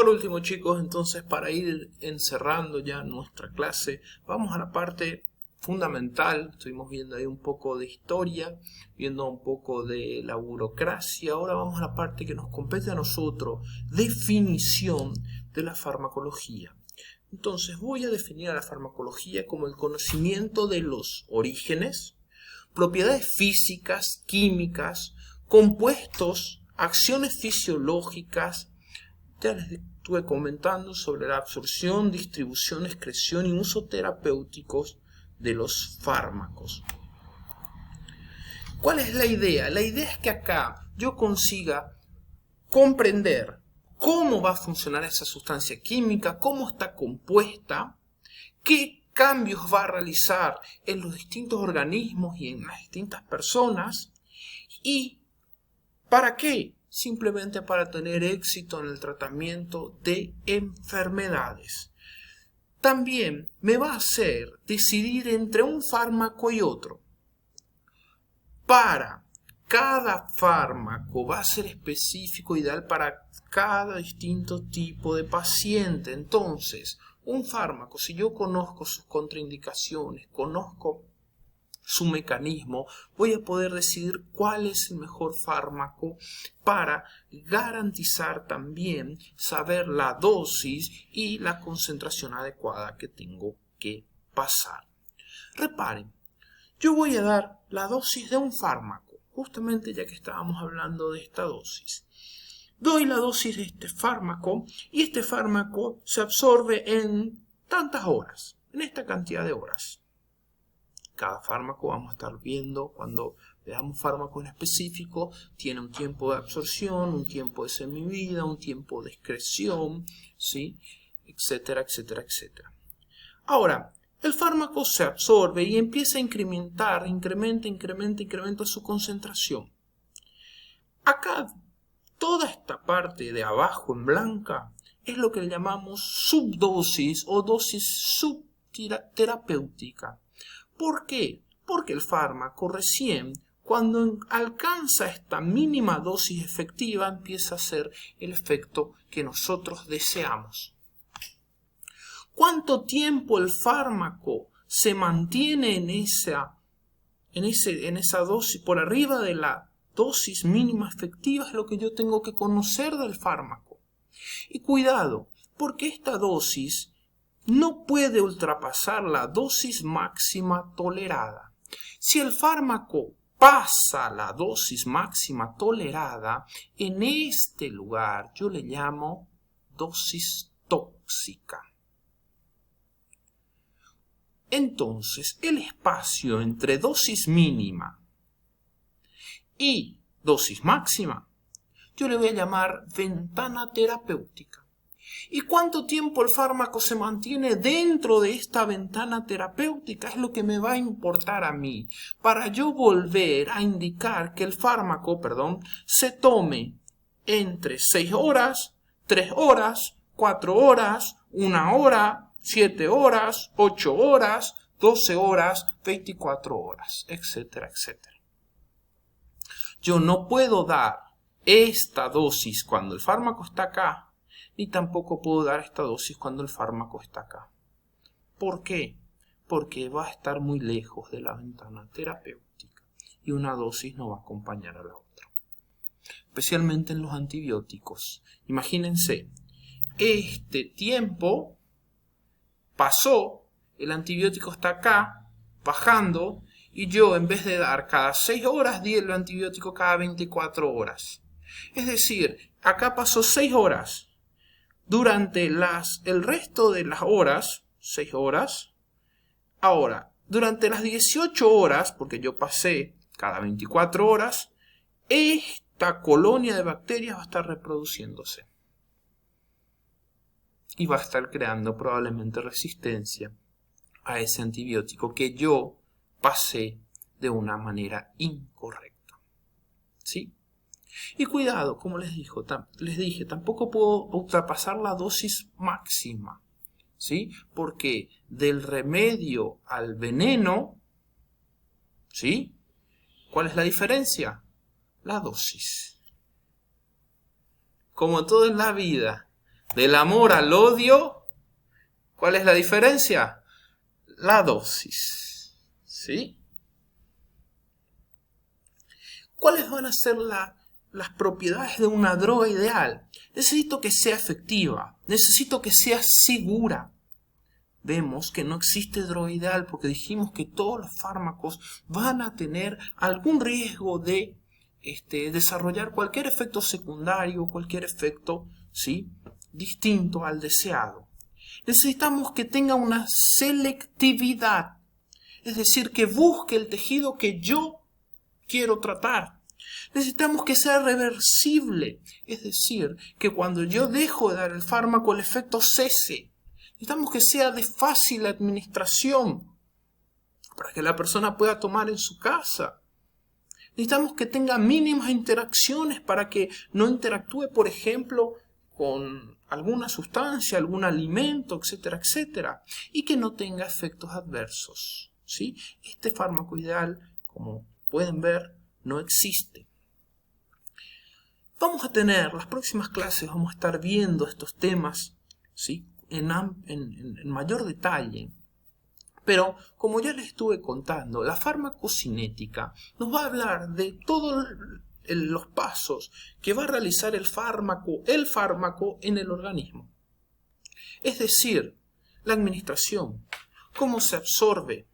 Por último, chicos, entonces para ir encerrando ya nuestra clase, vamos a la parte fundamental. Estuvimos viendo ahí un poco de historia, viendo un poco de la burocracia. Ahora vamos a la parte que nos compete a nosotros, definición de la farmacología. Entonces voy a definir a la farmacología como el conocimiento de los orígenes, propiedades físicas, químicas, compuestos, acciones fisiológicas. Ya les estuve comentando sobre la absorción, distribución, excreción y uso terapéuticos de los fármacos. ¿Cuál es la idea? La idea es que acá yo consiga comprender cómo va a funcionar esa sustancia química, cómo está compuesta, qué cambios va a realizar en los distintos organismos y en las distintas personas y ¿para qué? Simplemente para tener éxito en el tratamiento de enfermedades. También me va a hacer decidir entre un fármaco y otro. Para cada fármaco va a ser específico, ideal para cada distinto tipo de paciente. Entonces, un fármaco, si yo conozco sus contraindicaciones, conozco su mecanismo, voy a poder decidir cuál es el mejor fármaco para garantizar también saber la dosis y la concentración adecuada que tengo que pasar. Reparen, yo voy a dar la dosis de un fármaco, justamente ya que estábamos hablando de esta dosis. Doy la dosis de este fármaco y este fármaco se absorbe en tantas horas, en esta cantidad de horas. Cada fármaco vamos a estar viendo cuando veamos fármaco en específico, tiene un tiempo de absorción, un tiempo de semivida, un tiempo de excreción, ¿sí? Etcétera, etcétera, etcétera. Ahora, el fármaco se absorbe y empieza a incrementa su concentración. Acá, toda esta parte de abajo en blanca es lo que le llamamos subdosis o dosis subterapéutica. ¿Por qué? Porque el fármaco recién, cuando alcanza esta mínima dosis efectiva, empieza a hacer el efecto que nosotros deseamos. ¿Cuánto tiempo el fármaco se mantiene en esa dosis, por arriba de la dosis mínima efectiva? Es lo que yo tengo que conocer del fármaco. Y cuidado, porque esta dosis no puede ultrapasar la dosis máxima tolerada. Si el fármaco pasa la dosis máxima tolerada, en este lugar yo le llamo dosis tóxica. Entonces, el espacio entre dosis mínima y dosis máxima, yo le voy a llamar ventana terapéutica. ¿Y cuánto tiempo el fármaco se mantiene dentro de esta ventana terapéutica? Es lo que me va a importar a mí, para yo volver a indicar que el fármaco, se tome entre 6 horas, 3 horas, 4 horas, 1 hora, 7 horas, 8 horas, 12 horas, 24 horas, etcétera, etcétera. Yo no puedo dar esta dosis cuando el fármaco está acá, ni tampoco puedo dar esta dosis cuando el fármaco está acá. ¿Por qué? Porque va a estar muy lejos de la ventana terapéutica y una dosis no va a acompañar a la otra. Especialmente en los antibióticos. Imagínense, este tiempo pasó, el antibiótico está acá, bajando, y yo en vez de dar cada 6 horas, di el antibiótico cada 24 horas. Es decir, acá pasó 6 horas. Durante el resto de las horas, 6 horas, ahora, durante las 18 horas, porque yo pasé cada 24 horas, esta colonia de bacterias va a estar reproduciéndose. Y va a estar creando probablemente resistencia a ese antibiótico que yo pasé de una manera incorrecta. ¿Sí? Y cuidado, como les dije, tampoco puedo ultrapasar la dosis máxima, ¿sí? Porque del remedio al veneno, ¿sí? ¿Cuál es la diferencia? La dosis. Como todo en la vida, Del amor al odio, ¿cuál es la diferencia? La dosis. ¿Sí? ¿Cuáles van a ser las propiedades de una droga ideal? Necesito que sea efectiva, necesito que sea segura. Vemos que no existe droga ideal porque dijimos que todos los fármacos van a tener algún riesgo de desarrollar cualquier efecto secundario, cualquier efecto, ¿sí?, distinto al deseado. Necesitamos que tenga una selectividad, es decir, que busque el tejido que yo quiero tratar. Necesitamos que sea reversible, es decir, que cuando yo dejo de dar el fármaco el efecto cese. Necesitamos que sea de fácil administración para que la persona pueda tomar en su casa. Necesitamos que tenga mínimas interacciones para que no interactúe, por ejemplo, con alguna sustancia, algún alimento, etcétera, etcétera. Y que no tenga efectos adversos, ¿sí? Este fármaco ideal, como pueden ver, no existe. Vamos a tener, las próximas clases vamos a estar viendo estos temas, ¿sí?, en mayor detalle. Pero, como ya les estuve contando, la farmacocinética nos va a hablar de todos los pasos que va a realizar el fármaco en el organismo. Es decir, la administración, cómo se absorbe.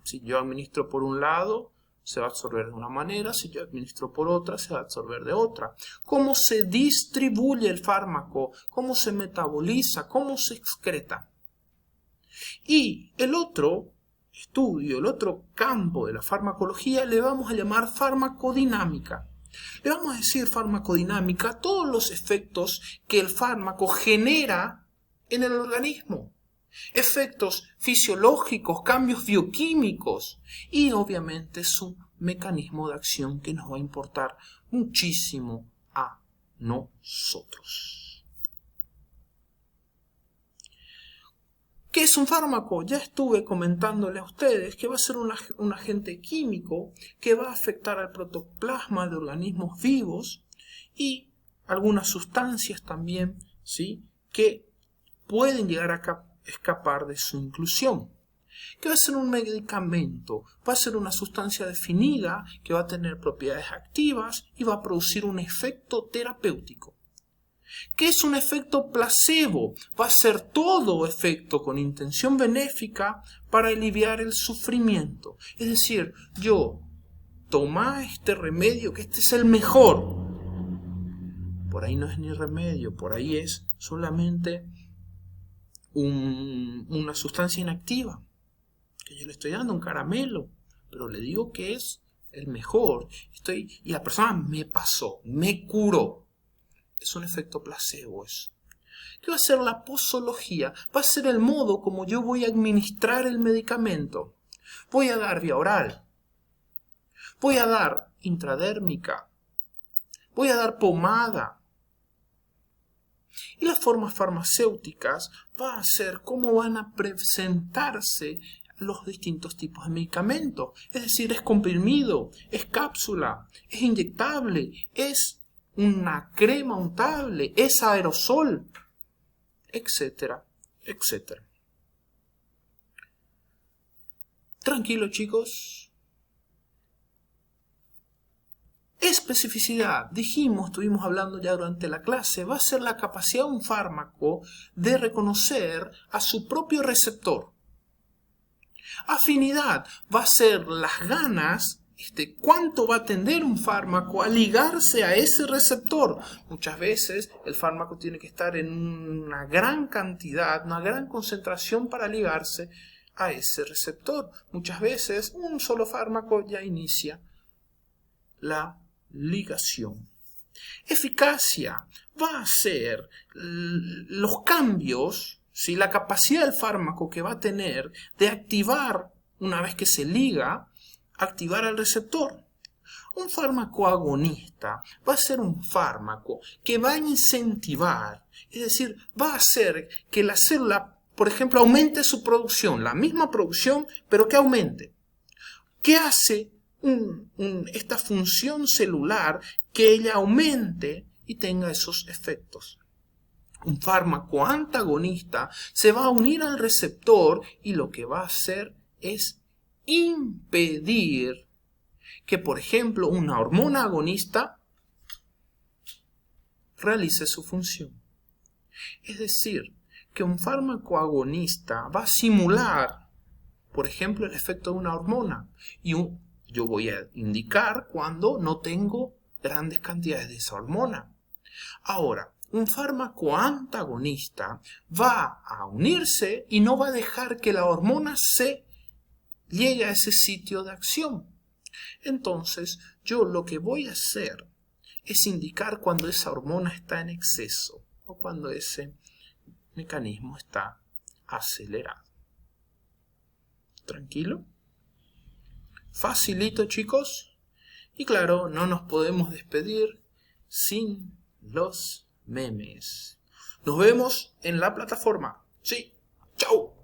Si yo administro por un lado, se va a absorber de una manera, si yo administro por otra, se va a absorber de otra. Cómo se distribuye el fármaco, cómo se metaboliza, cómo se excreta. Y el otro estudio, el otro campo de la farmacología le vamos a llamar farmacodinámica. Le vamos a decir farmacodinámica a todos los efectos que el fármaco genera en el organismo. Efectos fisiológicos, cambios bioquímicos y obviamente su mecanismo de acción que nos va a importar muchísimo a nosotros. ¿Qué es un fármaco? Ya estuve comentándole a ustedes que va a ser un agente químico que va a afectar al protoplasma de organismos vivos y algunas sustancias también, ¿sí?, que pueden llegar a escapar de su inclusión. ¿Qué va a ser un medicamento? Va a ser una sustancia definida que va a tener propiedades activas y va a producir un efecto terapéutico. ¿Qué es un efecto placebo? Va a ser todo efecto con intención benéfica para aliviar el sufrimiento. Es decir, yo toma este remedio, que este es el mejor. Por ahí no es ni remedio, por ahí es solamente una sustancia inactiva que yo le estoy dando, un caramelo, pero le digo que es el mejor. Y la persona me pasó, me curó. Es un efecto placebo eso. ¿Qué va a ser la posología? Va a ser el modo como yo voy a administrar el medicamento. Voy a dar vía oral. Voy a dar intradérmica. Voy a dar pomada. Y las formas farmacéuticas va a ser cómo van a presentarse los distintos tipos de medicamentos. Es decir, es comprimido, es cápsula, es inyectable, es una crema untable, es aerosol, etcétera, etcétera. Tranquilo, chicos. Especificidad, estuvimos hablando ya durante la clase, va a ser la capacidad de un fármaco de reconocer a su propio receptor. Afinidad, va a ser las ganas, cuánto va a tender un fármaco a ligarse a ese receptor. Muchas veces el fármaco tiene que estar en una gran cantidad, una gran concentración para ligarse a ese receptor. Muchas veces un solo fármaco ya inicia la ligación. Eficacia va a ser los cambios, ¿sí?, la capacidad del fármaco que va a tener de activar, una vez que se liga, activar al receptor. Un fármaco agonista va a ser un fármaco que va a incentivar, es decir, va a hacer que la célula, por ejemplo, aumente su producción, la misma producción, pero que aumente. ¿Qué hace esta función celular? Que ella aumente y tenga esos efectos. Un fármaco antagonista se va a unir al receptor y lo que va a hacer es impedir que, por ejemplo, una hormona agonista realice su función. Es decir, que un fármaco agonista va a simular, por ejemplo, el efecto de una hormona. Y yo voy a indicar cuando no tengo grandes cantidades de esa hormona. Ahora, un fármaco antagonista va a unirse y no va a dejar que la hormona se llegue a ese sitio de acción. Entonces, yo lo que voy a hacer es indicar cuando esa hormona está en exceso o cuando ese mecanismo está acelerado. ¿Tranquilo? Facilito, chicos. Y claro, no nos podemos despedir sin los memes. Nos vemos en la plataforma. Sí. ¡Chao!